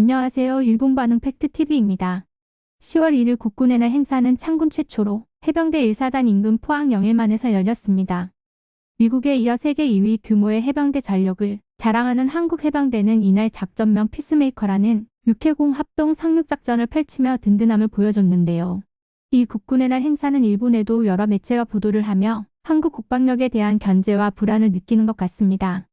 안녕하세요. 일본 반응 팩트TV입니다. 10월 1일 국군의 날 행사는 창군 최초로 해병대 1사단 인근 포항 영일만에서 열렸습니다. 미국에 이어 세계 2위 규모의 해병대 전력을 자랑하는 한국 해병대는 이날 작전명 피스메이커라는 육해공 합동 상륙작전을 펼치며 든든함을 보여줬는데요. 이 국군의 날 행사는 일본에도 여러 매체가 보도를 하며 한국 국방력에 대한 견제와 불안을 느끼는 것 같습니다.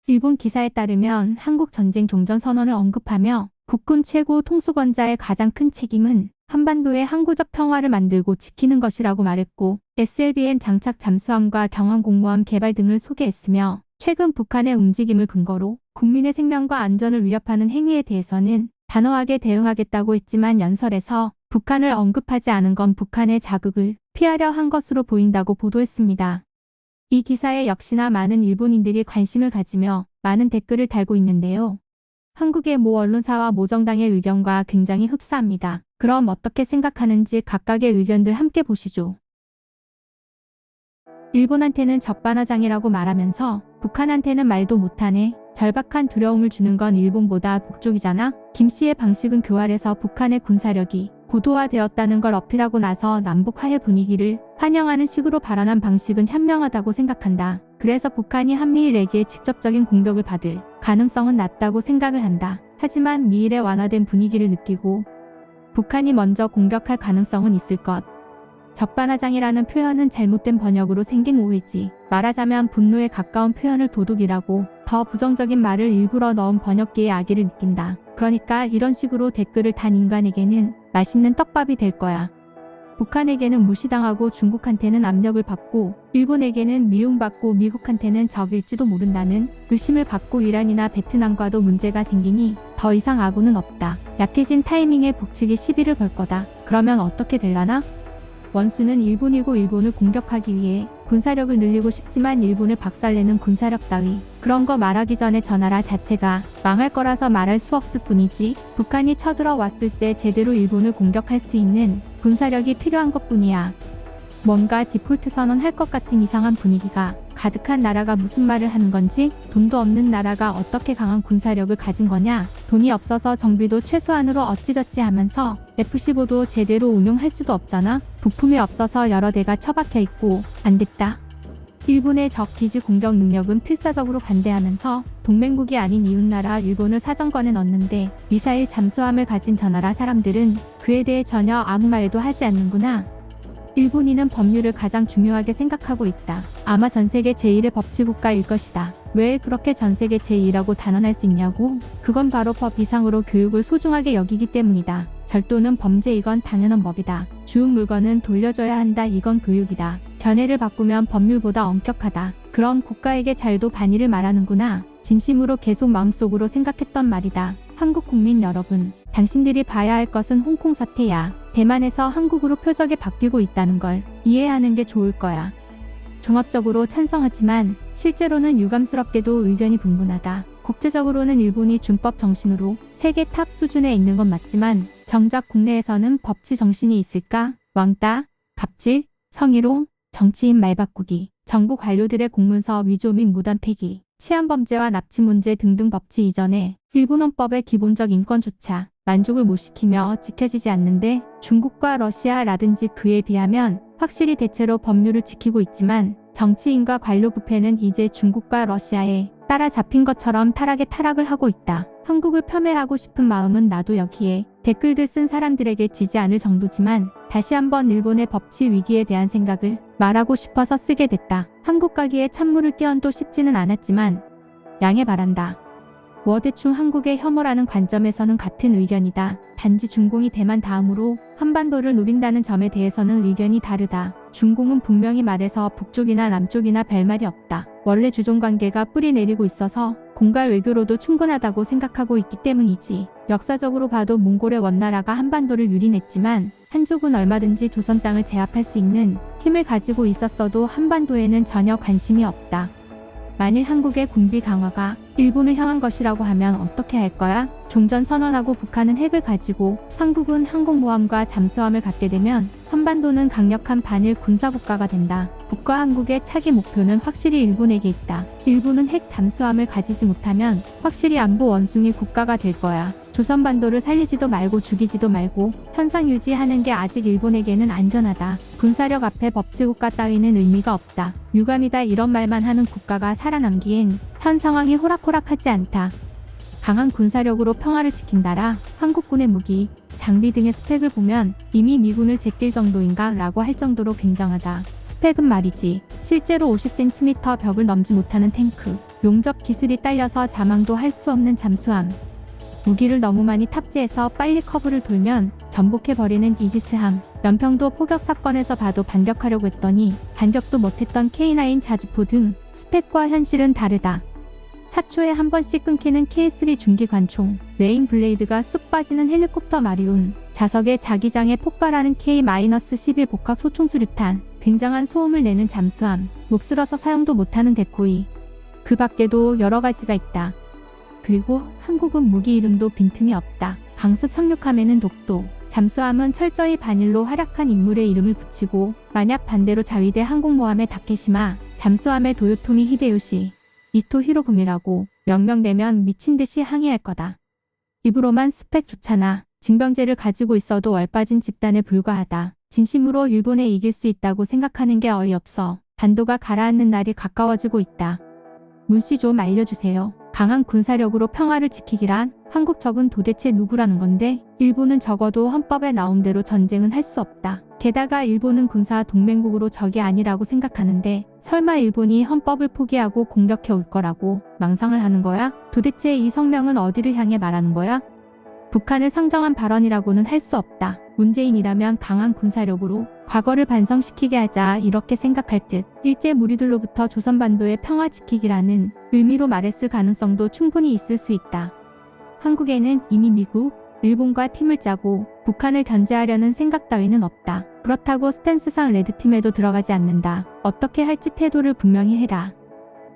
일본 기사에 따르면 한국 전쟁 종전 선언을 언급하며 국군 최고 통수권자의 가장 큰 책임은 한반도의 항구적 평화를 만들고 지키는 것이라고 말했고 SLBM 장착 잠수함과 경항공모함 개발 등을 소개했으며 최근 북한의 움직임을 근거로 국민의 생명과 안전을 위협하는 행위에 대해서는 단호하게 대응하겠다고 했지만 연설에서 북한을 언급하지 않은 건 북한의 자극을 피하려 한 것으로 보인다고 보도했습니다. 이 기사에 역시나 많은 일본인들이 관심을 가지며 많은 댓글을 달고 있는데요. 한국의 모 언론사와 모 정당의 의견과 굉장히 흡사합니다. 그럼 어떻게 생각하는지 각각의 의견들 함께 보시죠. 일본한테는 적반하장이라고 말하면서 북한한테는 말도 못하네. 절박한 두려움을 주는 건 일본보다 북쪽이잖아. 김 씨의 방식은 교활해서 북한의 군사력이 고도화되었다는 걸 어필하고 나서 남북 화해 분위기를 환영하는 식으로 발언한 방식은 현명하다고 생각한다. 그래서 북한이 한미일에게 직접적인 공격을 받을 가능성은 낮다고 생각을 한다. 하지만 미일의 완화된 분위기를 느끼고 북한이 먼저 공격할 가능성은 있을 것. 적반하장이라는 표현은 잘못된 번역으로 생긴 오해지. 말하자면 분노에 가까운 표현을 도둑이라고 더 부정적인 말을 일부러 넣은 번역기의 악의를 느낀다. 그러니까 이런 식으로 댓글을 단 인간에게는 맛있는 떡밥이 될 거야. 북한에게는 무시당하고 중국한테는 압력을 받고 일본에게는 미움받고 미국한테는 적일지도 모른다는 의심을 받고 이란이나 베트남과도 문제가 생기니 더 이상 아군은 없다. 약해진 타이밍에 북측이 시비를 걸 거다. 그러면 어떻게 될라나? 원수는 일본이고 일본을 공격하기 위해 군사력을 늘리고 싶지만 일본을 박살내는 군사력 따위 그런 거 말하기 전에 저 나라 자체가 망할 거라서 말할 수 없을 뿐이지 북한이 쳐들어왔을 때 제대로 일본을 공격할 수 있는 군사력이 필요한 것뿐이야. 뭔가 디폴트 선언할 것 같은 이상한 분위기가 가득한 나라가 무슨 말을 하는 건지 돈도 없는 나라가 어떻게 강한 군사력을 가진 거냐. 돈이 없어서 정비도 최소한으로 어찌저찌 하면서 F-15도 제대로 운용할 수도 없잖아. 부품이 없어서 여러 대가 처박혀 있고 안 됐다. 일본의 적 기지 공격 능력은 필사적으로 반대하면서 동맹국이 아닌 이웃나라 일본을 사정권에 넣는데 미사일 잠수함을 가진 저 나라 사람들은 그에 대해 전혀 아무 말도 하지 않는구나. 일본인은 법률을 가장 중요하게 생각하고 있다. 아마 전세계 제1의 법치국가일 것이다. 왜 그렇게 전세계 제2라고 단언할 수 있냐고? 그건 바로 법 이상으로 교육을 소중하게 여기기 때문이다. 절도는 범죄이건 당연한 법이다. 주운 물건은 돌려줘야 한다. 이건 교육이다. 견해를 바꾸면 법률보다 엄격하다. 그럼 국가에게 잘도 반의를 말하는구나. 진심으로 계속 마음속으로 생각했던 말이다. 한국 국민 여러분, 당신들이 봐야 할 것은 홍콩 사태야. 대만에서 한국으로 표적이 바뀌고 있다는 걸 이해하는 게 좋을 거야. 종합적으로 찬성하지만 실제로는 유감스럽게도 의견이 분분하다. 국제적으로는 일본이 준법 정신으로 세계 탑 수준에 있는 건 맞지만 정작 국내에서는 법치 정신이 있을까? 왕따, 갑질, 성희롱, 정치인 말바꾸기, 정부 관료들의 공문서 위조 및 무단 폐기, 치안범죄와 납치 문제 등등 법치 이전에 일본 헌법의 기본적 인권조차 만족을 못 시키며 지켜지지 않는데 중국과 러시아라든지 그에 비하면 확실히 대체로 법률을 지키고 있지만 정치인과 관료 부패는 이제 중국과 러시아에 따라잡힌 것처럼 타락에 타락을 하고 있다. 한국을 폄훼하고 싶은 마음은 나도 여기에 댓글들 쓴 사람들에게 지지 않을 정도지만 다시 한번 일본의 법치 위기에 대한 생각을 말하고 싶어서 쓰게 됐다. 한국 가기에 찬물을 끼얹도 쉽지는 않았지만 양해 바란다. 대충 한국의 혐오라는 관점에서는 같은 의견이다. 단지 중공이 대만 다음으로 한반도를 노린다는 점에 대해서는 의견이 다르다. 중공은 분명히 말해서 북쪽이나 남쪽이나 별말이 없다. 원래 주종관계가 뿌리 내리고 있어서 공갈 외교로도 충분하다고 생각하고 있기 때문이지. 역사적으로 봐도 몽골의 원나라가 한반도를 유린했지만 한족은 얼마든지 조선 땅을 제압할 수 있는 힘을 가지고 있었어도 한반도에는 전혀 관심이 없다. 만일 한국의 군비 강화가 일본을 향한 것이라고 하면 어떻게 할 거야? 종전 선언하고 북한은 핵을 가지고 한국은 항공모함과 잠수함을 갖게 되면 한반도는 강력한 반일 군사국가가 된다. 북과 한국의 차기 목표는 확실히 일본에게 있다. 일본은 핵 잠수함을 가지지 못하면 확실히 안보 원숭이 국가가 될 거야. 조선반도를 살리지도 말고 죽이지도 말고 현상 유지하는 게 아직 일본에게는 안전하다. 군사력 앞에 법치국가 따위는 의미가 없다. 유감이다. 이런 말만 하는 국가가 살아남기엔 현 상황이 호락호락하지 않다. 강한 군사력으로 평화를 지킨다라 한국군의 무기, 장비 등의 스펙을 보면 이미 미군을 제낄 정도인가 라고 할 정도로 굉장하다. 스펙은 말이지 실제로 50cm 벽을 넘지 못하는 탱크, 용접 기술이 딸려서 자망도 할 수 없는 잠수함, 무기를 너무 많이 탑재해서 빨리 커브를 돌면 전복해버리는 이지스함, 연평도 포격 사건에서 봐도 반격하려고 했더니 반격도 못했던 K9 자주포 등 스펙과 현실은 다르다. 4초에 한 번씩 끊기는 K3 중기 관총, 레인 블레이드가 쑥 빠지는 헬리콥터 마리온, 자석에 자기장에 폭발하는 K-11 복합 소총수류탄, 굉장한 소음을 내는 잠수함, 몹쓸어서 사용도 못하는 데코이. 그 밖에도 여러 가지가 있다. 그리고 한국은 무기 이름도 빈틈이 없다. 강습 상륙함에는 독도, 잠수함은 철저히 반일로 활약한 인물의 이름을 붙이고, 만약 반대로 자위대 항공모함의 다케시마, 잠수함의 도요토미 히데요시, 이토 히로부미라고 명명 내면 미친 듯이 항의할 거다. 입으로만 스펙 좋잖아. 징병제를 가지고 있어도 얼빠진 집단에 불과하다. 진심으로 일본에 이길 수 있다고 생각하는 게 어이없어. 반도가 가라앉는 날이 가까워지고 있다. 문씨 좀 알려주세요. 강한 군사력으로 평화를 지키기란 한국 적은 도대체 누구라는 건데 일본은 적어도 헌법에 나온 대로 전쟁은 할 수 없다. 게다가 일본은 군사 동맹국으로 적이 아니라고 생각하는데 설마 일본이 헌법을 포기하고 공격해 올 거라고 망상을 하는 거야? 도대체 이 성명은 어디를 향해 말하는 거야? 북한을 상정한 발언이라고는 할 수 없다. 문재인이라면 강한 군사력으로 과거를 반성시키게 하자 이렇게 생각할 듯 일제 무리들로부터 조선반도의 평화 지키기라는 의미로 말했을 가능성도 충분히 있을 수 있다. 한국에는 이미 미국, 일본과 팀을 짜고 북한을 견제하려는 생각 따위는 없다. 그렇다고 스탠스상 레드팀에도 들어가지 않는다. 어떻게 할지 태도를 분명히 해라.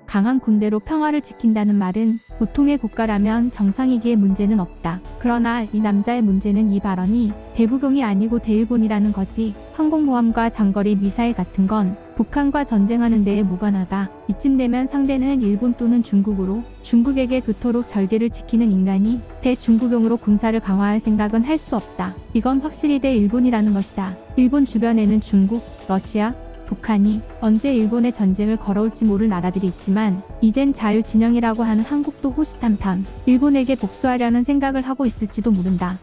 강한 군대로 평화를 지킨다는 말은 보통의 국가라면 정상이기에 문제는 없다. 그러나 이 남자의 문제는 이 발언이 대북용이 아니고 대일본이라는 거지. 항공모함과 장거리 미사일 같은 건 북한과 전쟁하는 데에 무관하다. 이쯤 되면 상대는 일본 또는 중국으로 중국에게 그토록 절개를 지키는 인간이 대중국용으로 군사를 강화할 생각은 할 수 없다. 이건 확실히 대일본이라는 것이다. 일본 주변에는 중국, 러시아, 북한이 언제 일본에 전쟁을 걸어올지 모를 나라들이 있지만 이젠 자유진영이라고 하는 한국도 호시탐탐 일본에게 복수하려는 생각을 하고 있을지도 모른다.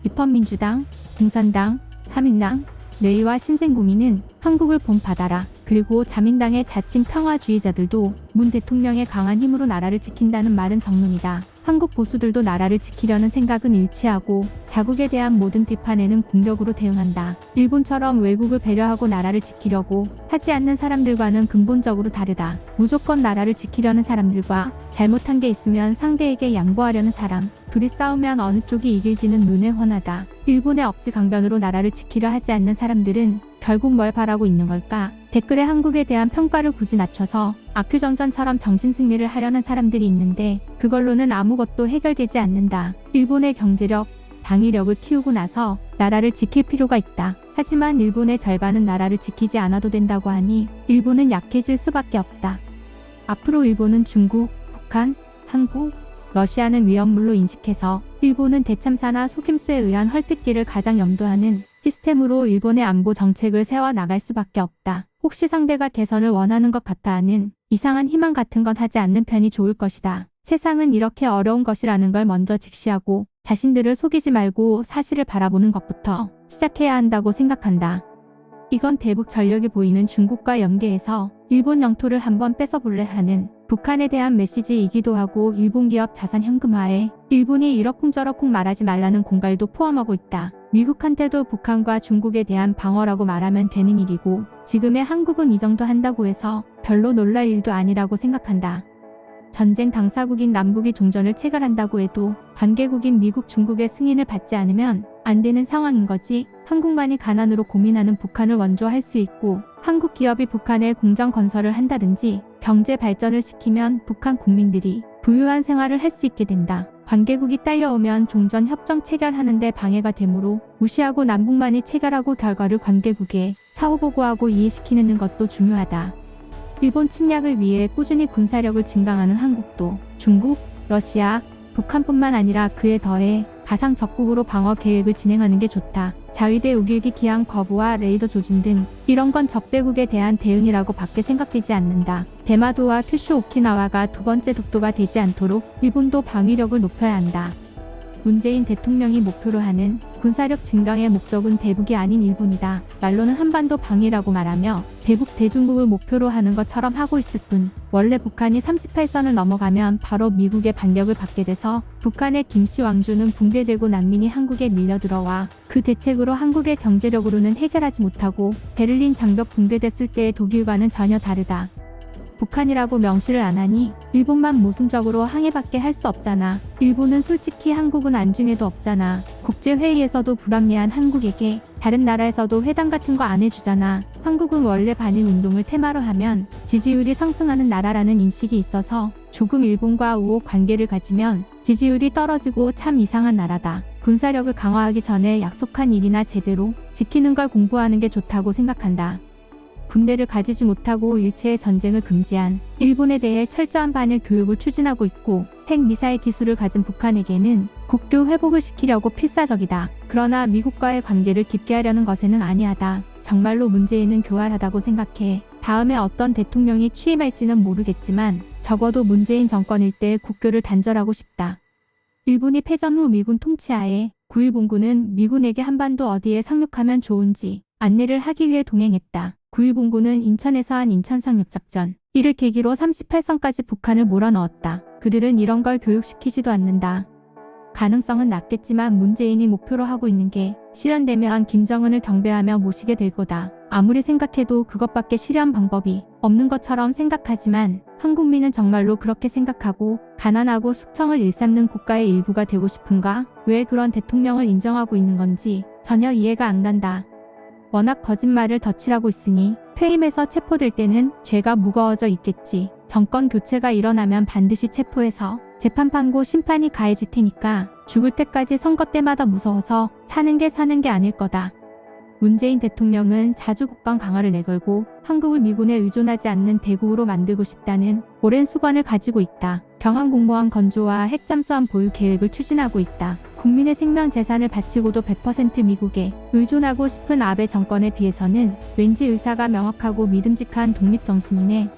입헌민주당, 공산당, 삼인당, 레이와 신생국민은 한국을 본받아라. 그리고 자민당의 자칭 평화주의자들도 문 대통령의 강한 힘으로 나라를 지킨다는 말은 정론이다. 한국 보수들도 나라를 지키려는 생각은 일치하고 자국에 대한 모든 비판에는 공격으로 대응한다. 일본처럼 외국을 배려하고 나라를 지키려고 하지 않는 사람들과는 근본적으로 다르다. 무조건 나라를 지키려는 사람들과 잘못한 게 있으면 상대에게 양보하려는 사람, 둘이 싸우면 어느 쪽이 이길지는 눈에 훤하다. 일본의 억지 강변으로 나라를 지키려 하지 않는 사람들은 결국 뭘 바라고 있는 걸까? 댓글에 한국에 대한 평가를 굳이 낮춰서 아큐정전처럼 정신승리를 하려는 사람들이 있는데 그걸로는 아무것도 해결되지 않는다. 일본의 경제력, 방위력을 키우고 나서 나라를 지킬 필요가 있다. 하지만 일본의 절반은 나라를 지키지 않아도 된다고 하니 일본은 약해질 수밖에 없다. 앞으로 일본은 중국, 북한, 한국, 러시아는 위험물로 인식해서 일본은 대참사나 속임수에 의한 헐뜯기를 가장 염두하는 시스템으로 일본의 안보 정책을 세워나갈 수밖에 없다. 혹시 상대가 개선을 원하는 것 같아 하는 이상한 희망 같은 건 하지 않는 편이 좋을 것이다. 세상은 이렇게 어려운 것이라는 걸 먼저 직시하고 자신들을 속이지 말고 사실을 바라보는 것부터 시작해야 한다고 생각한다. 이건 대북 전력이 보이는 중국과 연계해서 일본 영토를 한번 뺏어볼래 하는 북한에 대한 메시지이기도 하고 일본 기업 자산 현금화에 일본이 이러쿵저러쿵 말하지 말라는 공갈도 포함하고 있다. 미국한테도 북한과 중국에 대한 방어라고 말하면 되는 일이고 지금의 한국은 이 정도 한다고 해서 별로 놀랄 일도 아니라고 생각한다. 전쟁 당사국인 남북이 종전을 체결한다고 해도 관계국인 미국, 중국의 승인을 받지 않으면 안 되는 상황인 거지. 한국만이 가난으로 고민하는 북한을 원조할 수 있고 한국 기업이 북한에 공장 건설을 한다든지 경제 발전을 시키면 북한 국민들이 부유한 생활을 할 수 있게 된다. 관계국이 딸려오면 종전 협정 체결하는데 방해가 되므로 무시하고 남북만이 체결하고 결과를 관계국에 사후보고하고 이해시키는 것도 중요하다. 일본 침략을 위해 꾸준히 군사력을 증강하는 한국도 중국, 러시아, 북한뿐만 아니라 그에 더해 가상 적국으로 방어 계획을 진행하는 게 좋다. 자위대 우길기 기항 거부와 레이더 조준 등 이런 건 적대국에 대한 대응이라고 밖에 생각되지 않는다. 대마도와 큐슈 오키나와가 두 번째 독도가 되지 않도록 일본도 방위력을 높여야 한다. 문재인 대통령이 목표로 하는 군사력 증강의 목적은 대북이 아닌 일본이다. 말로는 한반도 방위라고 말하며 대북 대중국을 목표로 하는 것처럼 하고 있을 뿐 원래 북한이 38선을 넘어가면 바로 미국의 반격을 받게 돼서 북한의 김씨 왕조는 붕괴되고 난민이 한국에 밀려들어와 그 대책으로 한국의 경제력으로는 해결하지 못하고 베를린 장벽 붕괴됐을 때의 독일과는 전혀 다르다. 북한이라고 명시를 안 하니 일본만 모순적으로 항해밖에 할 수 없잖아. 일본은 솔직히 한국은 안중에도 없잖아. 국제회의에서도 불합리한 한국에게 다른 나라에서도 회담 같은 거 안 해주잖아. 한국은 원래 반일 운동을 테마로 하면 지지율이 상승하는 나라라는 인식이 있어서 조금 일본과 우호 관계를 가지면 지지율이 떨어지고 참 이상한 나라다. 군사력을 강화하기 전에 약속한 일이나 제대로 지키는 걸 공부하는 게 좋다고 생각한다. 군대를 가지지 못하고 일체의 전쟁을 금지한 일본에 대해 철저한 반일 교육을 추진하고 있고 핵미사일 기술을 가진 북한에게는 국교 회복을 시키려고 필사적이다. 그러나 미국과의 관계를 깊게 하려는 것에는 아니하다. 정말로 문재인은 교활하다고 생각해. 다음에 어떤 대통령이 취임할지는 모르겠지만 적어도 문재인 정권일 때 국교를 단절하고 싶다. 일본이 패전 후 미군 통치하에 9일 본군은 미군에게 한반도 어디에 상륙하면 좋은지 안내를 하기 위해 동행했다. 9일 본군은 인천에서 한 인천 상륙작전, 이를 계기로 38선까지 북한을 몰아넣었다. 그들은 이런 걸 교육시키지도 않는다. 가능성은 낮겠지만 문재인이 목표로 하고 있는 게 실현되면 김정은을 경배하며 모시게 될 거다. 아무리 생각해도 그것밖에 실현 방법이 없는 것처럼 생각하지만 한국민은 정말로 그렇게 생각하고 가난하고 숙청을 일삼는 국가의 일부가 되고 싶은가? 왜 그런 대통령을 인정하고 있는 건지 전혀 이해가 안 간다. 워낙 거짓말을 덧칠하고 있으니 퇴임해서 체포될 때는 죄가 무거워져 있겠지. 정권 교체가 일어나면 반드시 체포해서 재판 판고 심판이 가해질 테니까 죽을 때까지 선거 때마다 무서워서 사는 게 아닐 거다. 문재인 대통령은 자주 국방 강화를 내걸고 한국을 미군에 의존하지 않는 대국으로 만들고 싶다는 오랜 수관을 가지고 있다. 경항 공모함 건조와 핵 잠수함 보유 계획을 추진하고 있다. 국민의 생명 재산을 바치고도 100% 미국에 의존하고 싶은 아베 정권에 비해서는 왠지 의사가 명확하고 믿음직한 독립정신이네.